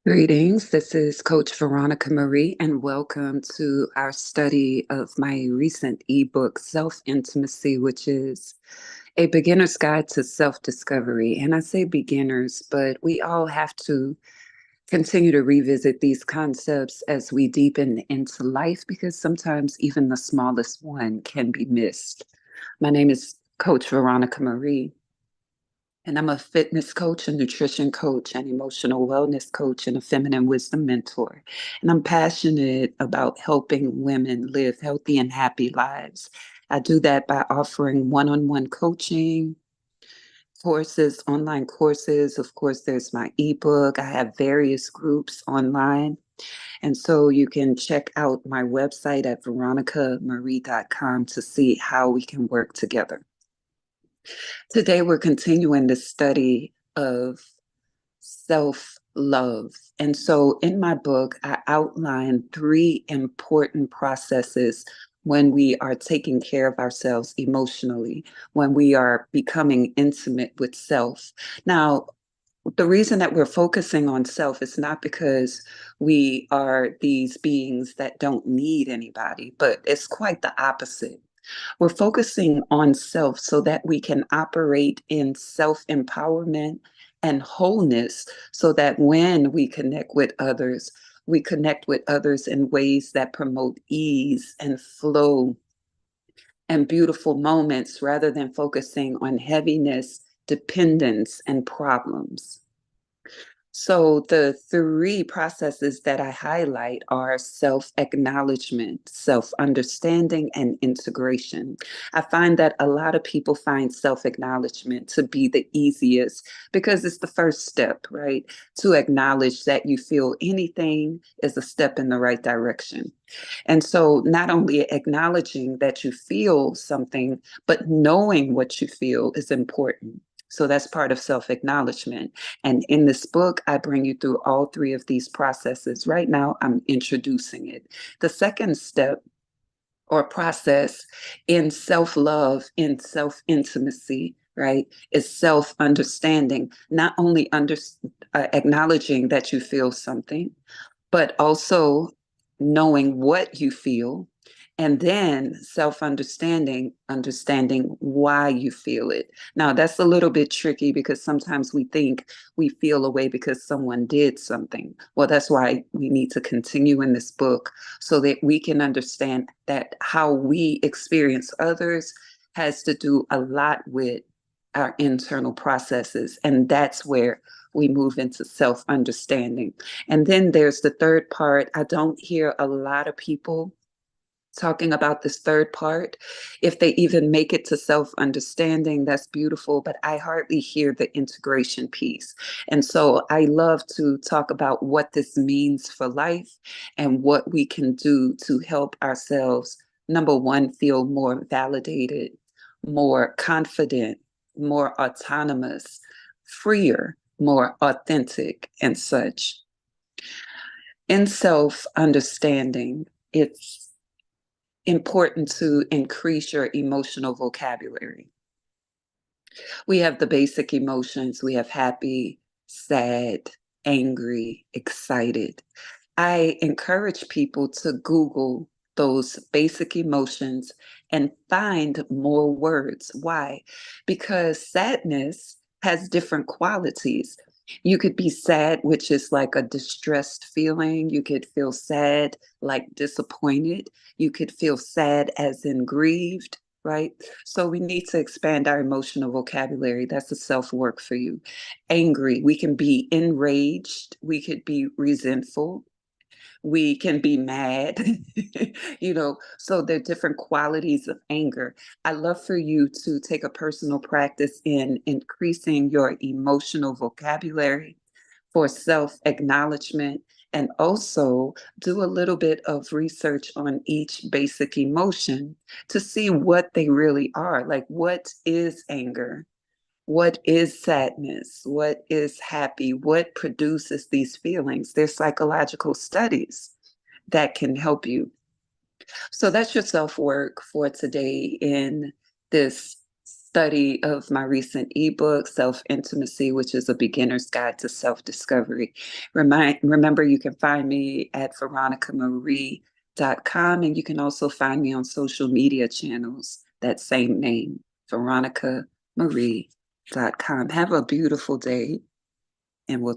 Greetings. This is Coach Veronica Marie, and welcome to our study of my recent ebook, Self Intimacy, which is a beginner's guide to self discovery. And I say beginners, but we all have to continue to revisit these concepts as we deepen into life because sometimes even the smallest one can be missed. My name is Coach Veronica Marie. And I'm a fitness coach, a nutrition coach, an emotional wellness coach, and a feminine wisdom mentor. And I'm passionate about helping women live healthy and happy lives. I do that by offering one on one coaching, courses, online courses. Of course, there's my ebook. I have various groups online. And so you can check out my website at veronicamarie.com to see how we can work together. Today, we're continuing the study of self love. And so, in my book, I outline three important processes when we are taking care of ourselves emotionally, when we are becoming intimate with self. Now, the reason that we're focusing on self is not because we are these beings that don't need anybody, but it's quite the opposite. We're focusing on self so that we can operate in self empowerment and wholeness so that when we connect with others in ways that promote ease and flow and beautiful moments rather than focusing on heaviness, dependence, and problems. So, the three processes that I highlight are self acknowledgement, self understanding, and integration. I find that a lot of people find self acknowledgement to be the easiest because it's the first step, right? To acknowledge that you feel anything is a step in the right direction. And so, not only acknowledging that you feel something, but knowing what you feel is important. So that's part of self acknowledgement. And in this book, I bring you through all three of these processes. Right now, I'm introducing it. The second step or process in self love, in self intimacy, right, is self understanding, not only acknowledging that you feel something, but also knowing what you feel, and then self understanding why you feel it. Now, that's a little bit tricky because sometimes we think we feel a way because someone did something. Well, that's why we need to continue in this book so that we can understand that how we experience others has to do a lot with our internal processes. And that's where we move into self understanding. And then there's the third part. I don't hear a lot of people talking about this third part. If they even make it to self understanding, that's beautiful, but I hardly hear the integration piece. And so I love to talk about what this means for life and what we can do to help ourselves, number one, feel more validated, more confident, more autonomous, freer, more authentic, and such. In self understanding, it's important to increase your emotional vocabulary. We have the basic emotions. We have happy, sad, angry, excited. I encourage people to Google those basic emotions and find more words. Why? Because sadness has different qualities. You could be sad, which is like a distressed feeling. You could feel sad, like disappointed. You could feel sad as in grieved, right? So we need to expand our emotional vocabulary. That's a self work for you. Angry, we can be enraged, we could be resentful, we can be mad, so there are different qualities of anger. I love for you to take a personal practice in increasing your emotional vocabulary for self acknowledgement and also do a little bit of research on each basic emotion to see what they really are. Like, what is anger? What is sadness? What is happy? What produces these feelings? There's psychological studies that can help you. So that's your self work for today in this study of my recent ebook, Self Intimacy, which is a beginner's guide to self discovery. Remember, you can find me at veronicamarie.com, and you can also find me on social media channels, that same name, veronicamarie.com. Have a beautiful day, and we'll